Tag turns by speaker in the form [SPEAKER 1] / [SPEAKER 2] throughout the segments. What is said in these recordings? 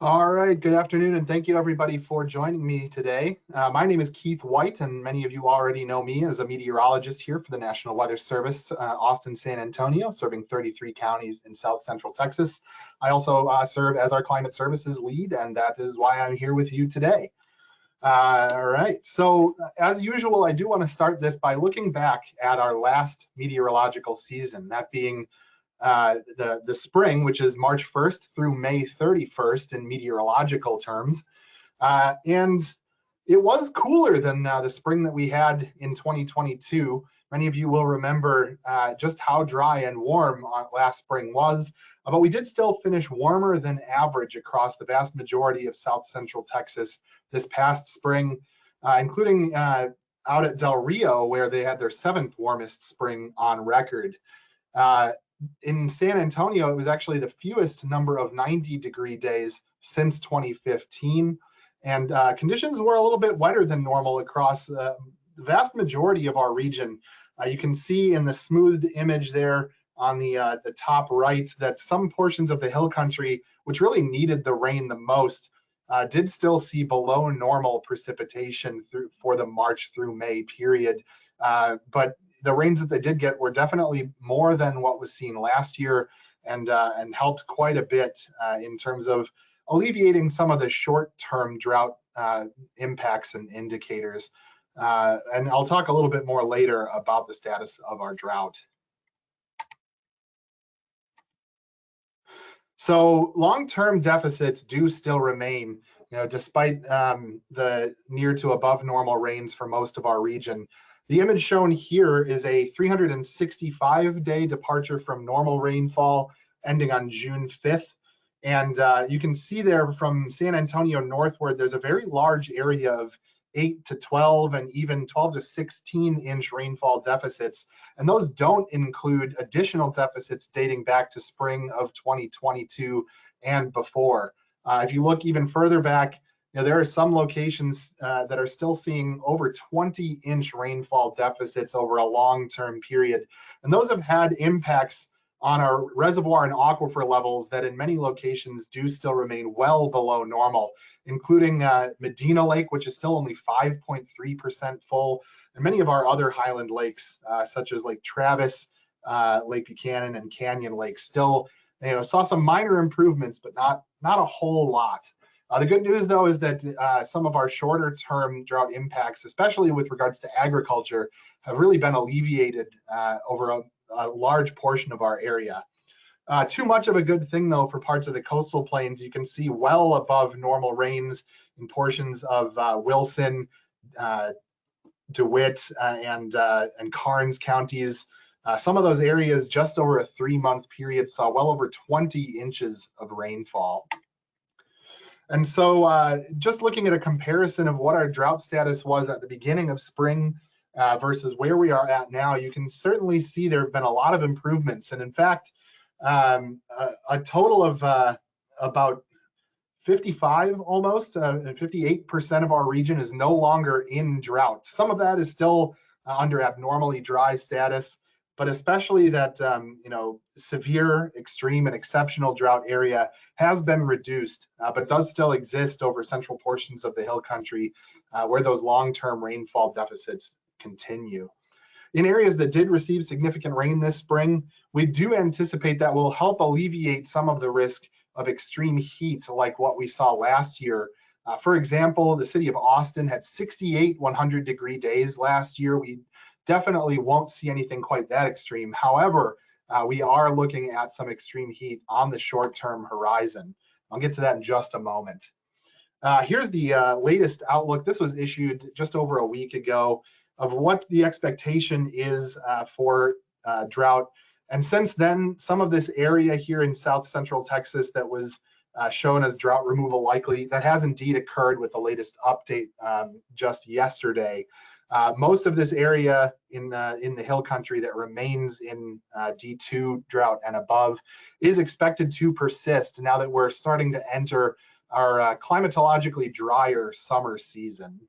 [SPEAKER 1] All right, good afternoon, and thank you everybody for joining me today. My name is Keith White, and many of you already know me as a meteorologist here for the National Weather Service, Austin, San Antonio, serving 33 counties in South Central Texas. I also serve as our climate services lead, and that is why I'm here with you today. All right, so as usual, I do want to start this by looking back at our last meteorological season, that being the spring, which is March 1st through May 31st in meteorological terms. And it was cooler than the spring that we had in 2022. Many of you will remember just how dry and warm last spring was, but we did still finish warmer than average across the vast majority of South Central Texas this past spring, including out at Del Rio, where they had their 7th warmest spring on record. In San Antonio, it was actually the fewest number of 90-degree days since 2015. And conditions were a little bit wetter than normal across the vast majority of our region. You can see in the smoothed image there on the top right that some portions of the hill country, which really needed the rain the most, did still see below normal precipitation for the March through May period. But the rains that they did get were definitely more than what was seen last year, and helped quite a bit in terms of alleviating some of the short-term drought impacts and indicators. And I'll talk a little bit more later about the status of our drought. So long-term deficits do still remain, despite the near to above normal rains for most of our region. The image shown here is a 365-day departure from normal rainfall ending on June 5th. And you can see there from San Antonio northward, there's a very large area of 8 to 12 and even 12 to 16-inch rainfall deficits. And those don't include additional deficits dating back to spring of 2022 and before. If you look even further back, there are some locations that are still seeing over 20-inch rainfall deficits over a long-term period. And those have had impacts on our reservoir and aquifer levels that in many locations do still remain well below normal, including Medina Lake, which is still only 5.3% full, and many of our other highland lakes, such as Lake Travis, Lake Buchanan, and Canyon Lake, still saw some minor improvements, but not a whole lot. The good news, though, is that some of our shorter-term drought impacts, especially with regards to agriculture, have really been alleviated over a large portion of our area. Too much of a good thing, though, for parts of the coastal plains. You can see well above normal rains in portions of Wilson, DeWitt, and Karnes counties. Some of those areas, just over a 3-month period, saw well over 20 inches of rainfall. And so just looking at a comparison of what our drought status was at the beginning of spring versus where we are at now, you can certainly see there have been a lot of improvements. And in fact, a total of about 55 almost, 58% of our region is no longer in drought. Some of that is still under abnormally dry status, but especially that severe, extreme, and exceptional drought area has been reduced, but does still exist over central portions of the hill country where those long-term rainfall deficits continue. In areas that did receive significant rain this spring, we do anticipate that will help alleviate some of the risk of extreme heat like what we saw last year. For example, the city of Austin had 68 100-degree days last year. We definitely won't see anything quite that extreme. However, we are looking at some extreme heat on the short-term horizon. I'll get to that in just a moment. Here's the latest outlook. This was issued just over a week ago of what the expectation is for drought. And since then, some of this area here in South Central Texas that was shown as drought removal likely, that has indeed occurred with the latest update just yesterday. Most of this area in the hill country that remains in D2 drought and above is expected to persist now that we're starting to enter our climatologically drier summer season.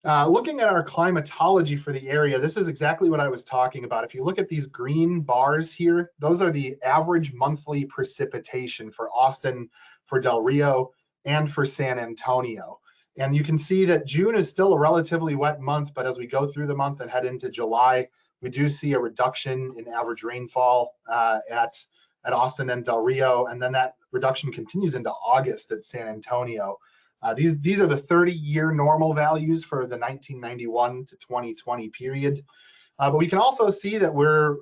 [SPEAKER 1] Looking at our climatology for the area, this is exactly what I was talking about. If you look at these green bars here, those are the average monthly precipitation for Austin, for Del Rio, and for San Antonio. And you can see that June is still a relatively wet month, but as we go through the month and head into July, we do see a reduction in average rainfall at Austin and Del Rio, and then that reduction continues into August at San Antonio. These are the 30-year normal values for the 1991 to 2020 period. But we can also see that we're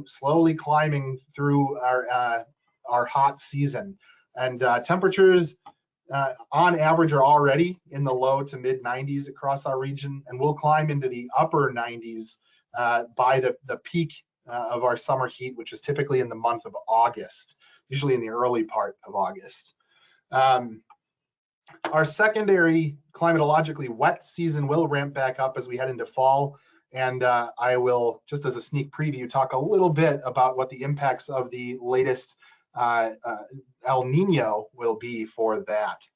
[SPEAKER 1] slowly climbing through our hot season, and temperatures on average are already in the low to mid 90s across our region, and we'll climb into the upper 90s by the peak of our summer heat, which is typically in the month of August, usually in the early part of August. Our secondary climatologically wet season will ramp back up as we head into fall, and I will, just as a sneak preview, talk a little bit about what the impacts of the latest El Nino will be for that.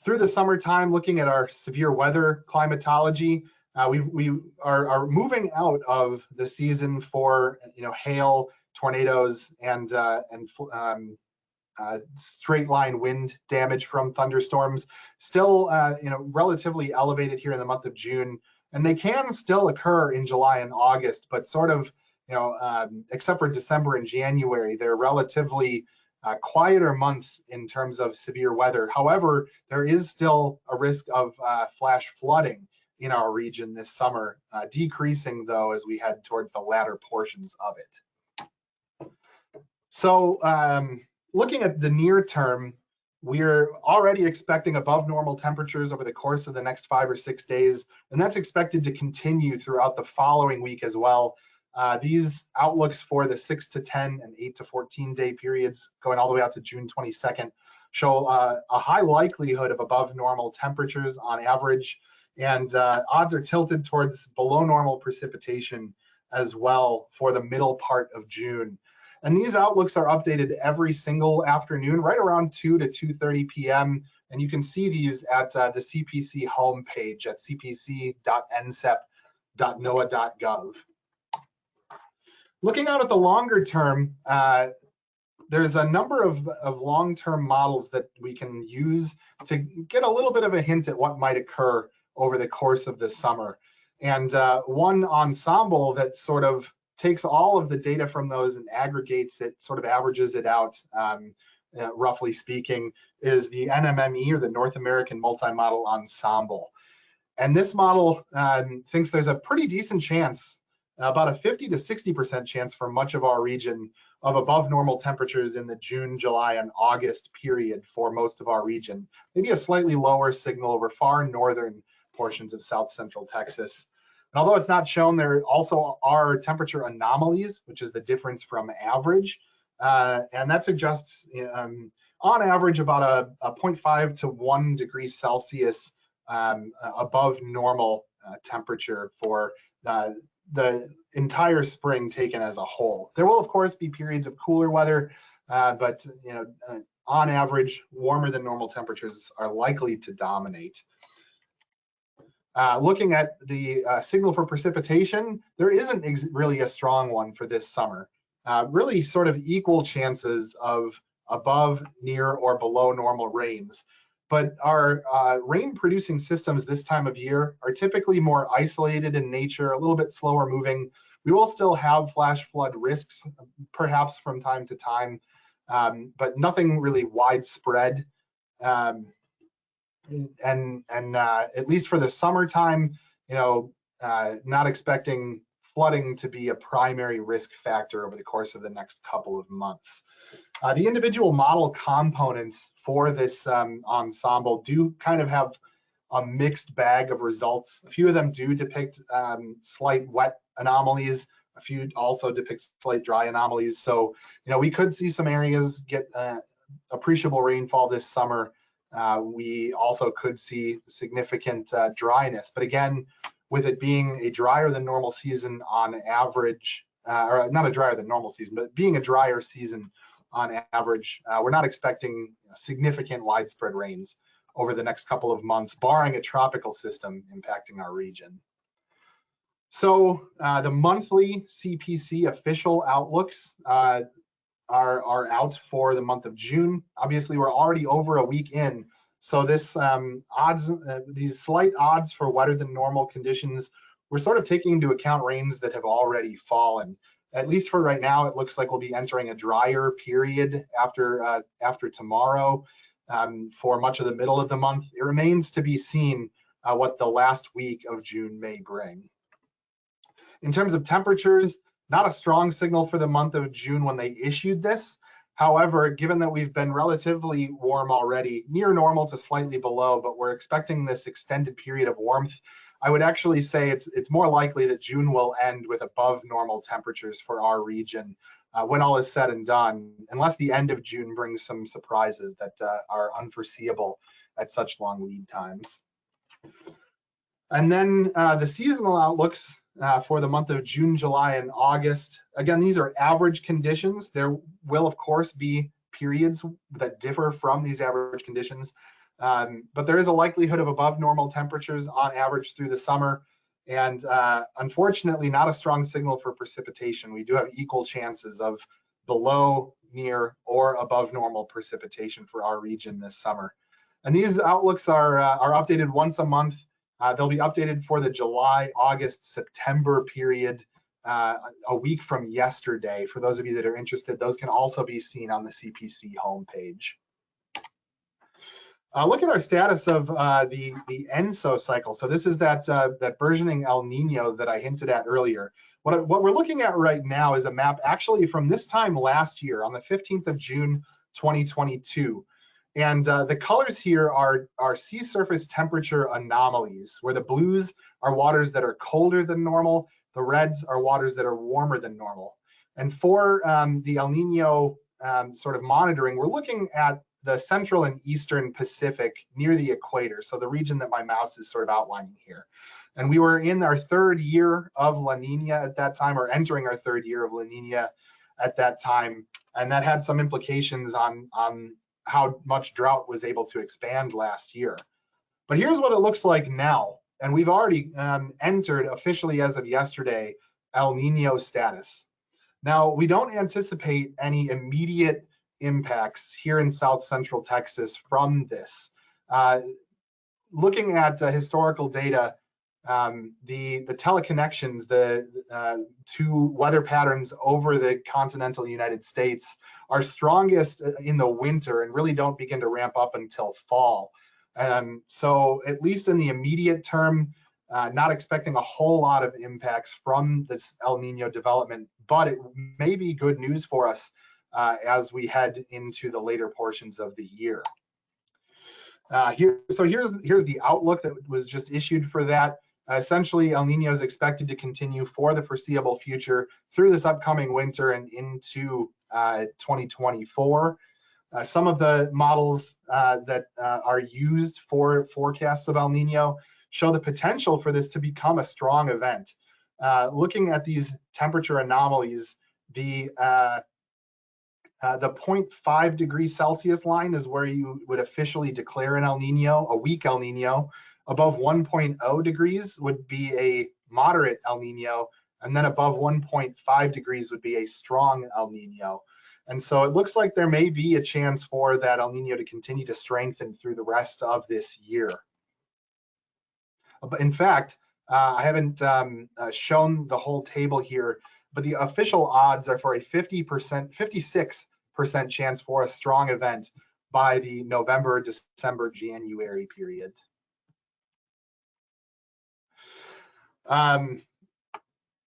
[SPEAKER 1] Through the summertime, looking at our severe weather climatology, we are moving out of the season for hail, tornadoes, and straight line wind damage from thunderstorms. Still relatively elevated here in the month of June, and they can still occur in July and August, but sort of except for December and January, they're relatively quieter months in terms of severe weather. However, there is still a risk of flash flooding in our region this summer, decreasing though as we head towards the latter portions of it. So looking at the near term, we're already expecting above normal temperatures over the course of the next 5 or 6 days, and that's expected to continue throughout the following week as well. These outlooks for the 6 to 10 and 8 to 14 day periods going all the way out to June 22nd show a high likelihood of above normal temperatures on average, and odds are tilted towards below normal precipitation as well for the middle part of June. And these outlooks are updated every single afternoon, right around 2 to 2:30 p.m. And you can see these at the CPC homepage at cpc.nsep.noaa.gov. Looking out at the longer term, there's a number of long-term models that we can use to get a little bit of a hint at what might occur over the course of the summer. And one ensemble that sort of takes all of the data from those and aggregates it, sort of averages it out, roughly speaking, is the NMME, or the North American Multi-Model Ensemble. And this model thinks there's a pretty decent chance, about a 50 to 60% chance for much of our region, of above normal temperatures in the June, July, and August period for most of our region. Maybe a slightly lower signal over far northern portions of South Central Texas. And although it's not shown, there also are temperature anomalies, which is the difference from average. And that suggests, on average, about a 0.5 to 1 degree Celsius above normal temperature for the entire spring taken as a whole. There will, of course, be periods of cooler weather, but on average, warmer than normal temperatures are likely to dominate. Looking at the signal for precipitation, there isn't really a strong one for this summer. Really sort of equal chances of above, near, or below normal rains. But our rain-producing systems this time of year are typically more isolated in nature, a little bit slower moving. We will still have flash flood risks, perhaps from time to time, but nothing really widespread. And at least for the summertime, not expecting flooding to be a primary risk factor over the course of the next couple of months. The individual model components for this ensemble do kind of have a mixed bag of results. A few of them do depict slight wet anomalies. A few also depict slight dry anomalies. So, we could see some areas get appreciable rainfall this summer. We also could see significant dryness. But again, with it being a drier than normal season on average, or not a drier than normal season, but being a drier season on average, we're not expecting significant widespread rains over the next couple of months, barring a tropical system impacting our region. So the monthly CPC official outlooks are out for the month of June. Obviously, we're already over a week in, so this these slight odds for wetter than normal conditions, we're sort of taking into account rains that have already fallen. At least for right now, it looks like we'll be entering a drier period after tomorrow for much of the middle of the month. It remains to be seen what the last week of June may bring. In terms of temperatures, not a strong signal for the month of June when they issued this. However, given that we've been relatively warm already, near normal to slightly below, but we're expecting this extended period of warmth, I would actually say it's more likely that June will end with above normal temperatures for our region when all is said and done, unless the end of June brings some surprises that are unforeseeable at such long lead times. And then the seasonal outlooks for the month of June, July, and August. Again, these are average conditions. There will, of course, be periods that differ from these average conditions, but there is a likelihood of above normal temperatures on average through the summer. And unfortunately, not a strong signal for precipitation. We do have equal chances of below, near, or above normal precipitation for our region this summer. And these outlooks are updated once a month. They'll be updated for the July, August, September period a week from yesterday. For those of you that are interested, those can also be seen on the CPC homepage. Look at our status of the ENSO cycle. So this is that burgeoning El Nino that I hinted at earlier. What we're looking at right now is a map actually from this time last year on the 15th of June, 2022. And the colors here are sea surface temperature anomalies, where the blues are waters that are colder than normal, the reds are waters that are warmer than normal. And for the El Nino sort of monitoring, we're looking at the central and eastern Pacific near the equator, so the region that my mouse is sort of outlining here. And we were in our third year of La Nina at that time, or entering our third year of La Nina at that time, and that had some implications on how much drought was able to expand last year. But here's what it looks like now. And we've already entered officially as of yesterday, El Nino status. Now, we don't anticipate any immediate impacts here in South Central Texas from this. Looking at historical data, the teleconnections, the two weather patterns over the continental United States are strongest in the winter and really don't begin to ramp up until fall. So at least in the immediate term, not expecting a whole lot of impacts from this El Nino development, but it may be good news for us as we head into the later portions of the year. Here's the outlook that was just issued for that. Essentially, El Nino is expected to continue for the foreseeable future through this upcoming winter and into 2024. Some of the models that are used for forecasts of El Nino show the potential for this to become a strong event. Looking at these temperature anomalies, the 0.5 degrees Celsius line is where you would officially declare an El Nino, a weak El Nino. Above 1.0 degrees would be a moderate El Nino, and then above 1.5 degrees would be a strong El Nino. And so it looks like there may be a chance for that El Nino to continue to strengthen through the rest of this year. But in fact, I haven't shown the whole table here, but the official odds are for a 56% chance for a strong event by the November, December, January period.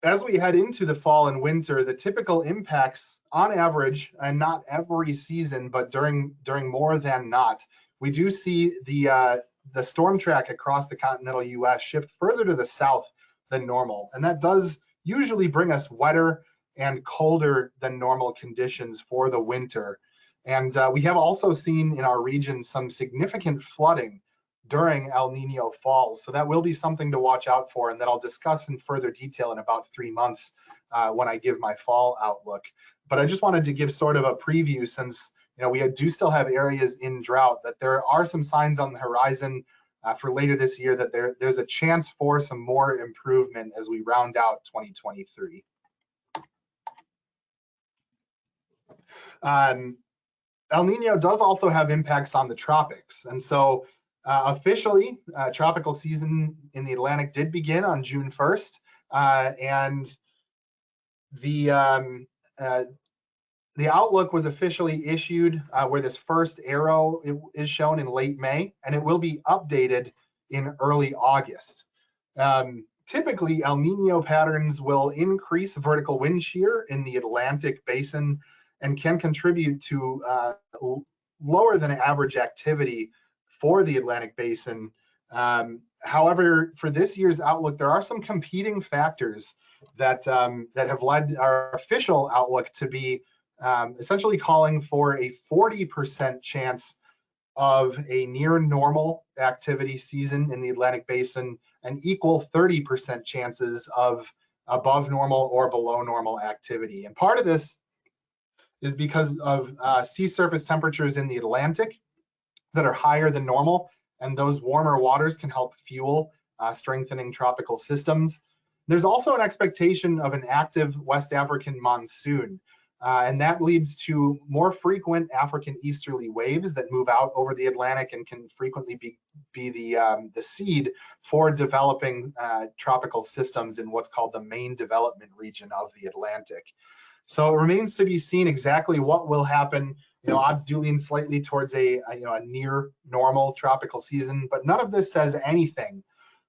[SPEAKER 1] As we head into the fall and winter, the typical impacts on average, and not every season, but during more than not, we do see the storm track across the continental US shift further to the south than normal. And that does usually bring us wetter and colder than normal conditions for the winter. And we have also seen in our region some significant flooding during El Nino falls. So that will be something to watch out for, and that I'll discuss in further detail in about 3 months when I give my fall outlook. But I just wanted to give sort of a preview, since we do still have areas in drought, that there are some signs on the horizon for later this year that there's a chance for some more improvement as we round out 2023. El Nino does also have impacts on the tropics. And so officially, tropical season in the Atlantic did begin on June 1st. And the outlook was officially issued where this first arrow is shown in late May, and it will be updated in early August. Typically, El Nino patterns will increase vertical wind shear in the Atlantic basin and can contribute to lower than average activity for the Atlantic basin. However, for this year's outlook, there are some competing factors that have led our official outlook to be essentially calling for a 40% chance of a near normal activity season in the Atlantic basin and equal 30% chances of above normal or below normal activity. And part of this is because of sea surface temperatures in the Atlantic that are higher than normal, and those warmer waters can help fuel strengthening tropical systems. There's also an expectation of an active West African monsoon, and that leads to more frequent African easterly waves that move out over the Atlantic and can frequently be the seed for developing tropical systems in what's called the main development region of the Atlantic. So it remains to be seen exactly what will happen. Odds do lean slightly towards a near normal tropical season, but none of this says anything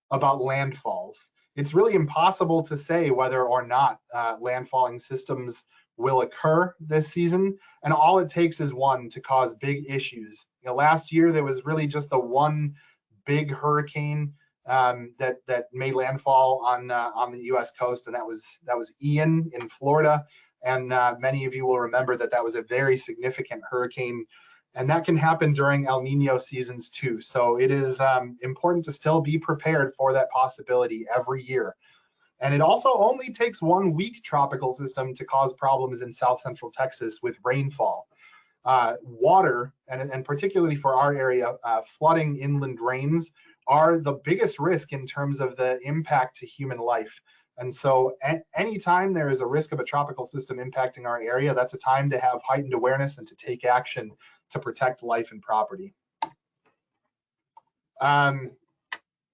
[SPEAKER 1] about landfalls. It's really impossible to say whether or not landfalling systems will occur this season, and all it takes is one to cause big issues. Last year there was really just the one big hurricane that made landfall on the U.S. coast, and that was Ian in Florida. And many of you will remember that was a very significant hurricane, and that can happen during El Nino seasons too. So it is important to still be prepared for that possibility every year. And it also only takes one weak tropical system to cause problems in south central Texas with rainfall. Water, and particularly for our area, flooding inland rains are the biggest risk in terms of the impact to human life. And so anytime there is a risk of a tropical system impacting our area, that's a time to have heightened awareness and to take action to protect life and property.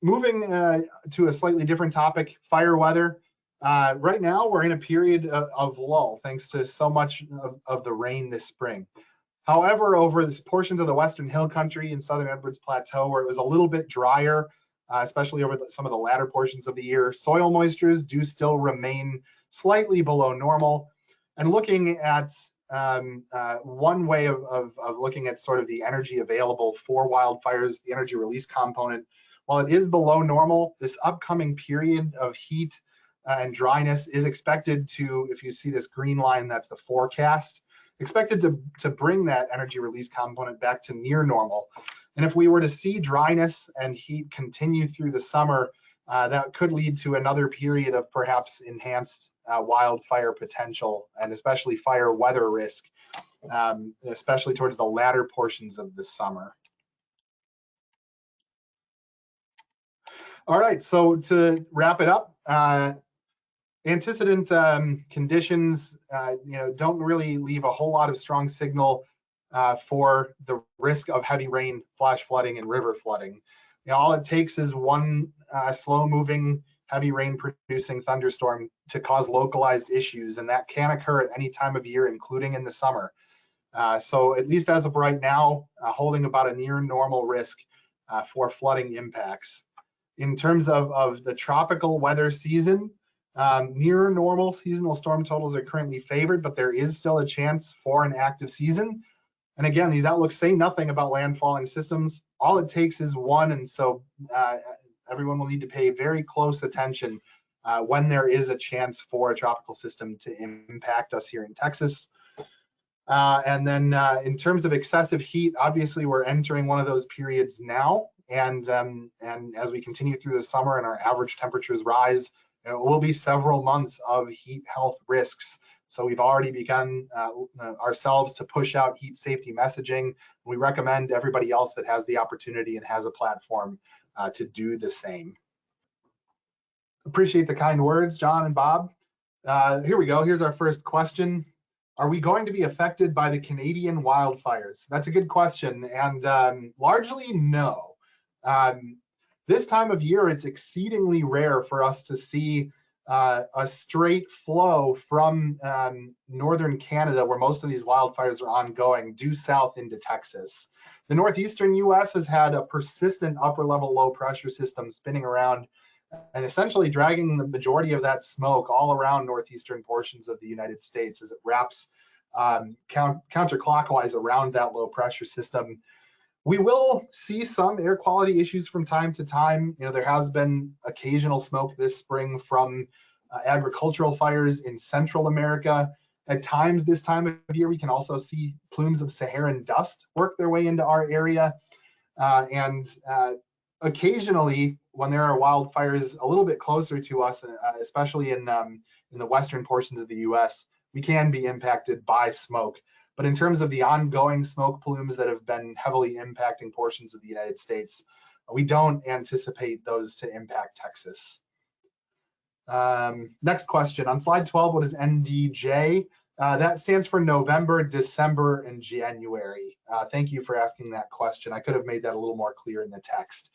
[SPEAKER 1] Moving to a slightly different topic, fire weather. Right now, we're in a period of lull, thanks to so much of the rain this spring. However, over portions of the Western Hill Country and Southern Edwards Plateau, where it was a little bit drier, especially over some of the latter portions of the year, soil moistures do still remain slightly below normal. And looking at one way of looking at sort of the energy available for wildfires, the energy release component, while it is below normal, this upcoming period of heat and dryness is expected to, if you see this green line, that's the forecast, expected to bring that energy release component back to near normal. And if we were to see dryness and heat continue through the summer, that could lead to another period of perhaps enhanced wildfire potential, and especially fire weather risk, especially towards the latter portions of the summer. All right, so to wrap it up, antecedent conditions don't really leave a whole lot of strong signal for the risk of heavy rain, flash flooding, and river flooding. All it takes is one slow-moving, heavy rain-producing thunderstorm to cause localized issues, and that can occur at any time of year, including in the summer. So at least as of right now, holding about a near normal risk for flooding impacts. In terms of the tropical weather season, near normal seasonal storm totals are currently favored, but there is still a chance for an active season. And again, these outlooks say nothing about landfalling systems. All it takes is one, and so everyone will need to pay very close attention when there is a chance for a tropical system to impact us here in Texas. And then in terms of excessive heat, obviously we're entering one of those periods now. And as we continue through the summer and our average temperatures rise, it will be several months of heat health risks So we've already begun ourselves to push out heat safety messaging. We recommend everybody else that has the opportunity and has a platform to do the same. Appreciate the kind words, John and Bob. Here we go. Here's our first question. Are we going to be affected by the Canadian wildfires? That's a good question, and largely no. This time of year, it's exceedingly rare for us to see a straight flow from northern Canada, where most of these wildfires are ongoing, due south into Texas. The northeastern US has had a persistent upper level low pressure system spinning around and essentially dragging the majority of that smoke all around northeastern portions of the United States as it wraps counterclockwise around that low pressure system. We will see some air quality issues from time to time. There has been occasional smoke this spring from agricultural fires in Central America. At times this time of year, we can also see plumes of Saharan dust work their way into our area. And occasionally, when there are wildfires a little bit closer to us, especially in the western portions of the US, we can be impacted by smoke. But in terms of the ongoing smoke plumes that have been heavily impacting portions of the United States, we don't anticipate those to impact Texas. Next question. On slide 12, what is NDJ? That stands for November, December, and January. Thank you for asking that question. I could have made that a little more clear in the text.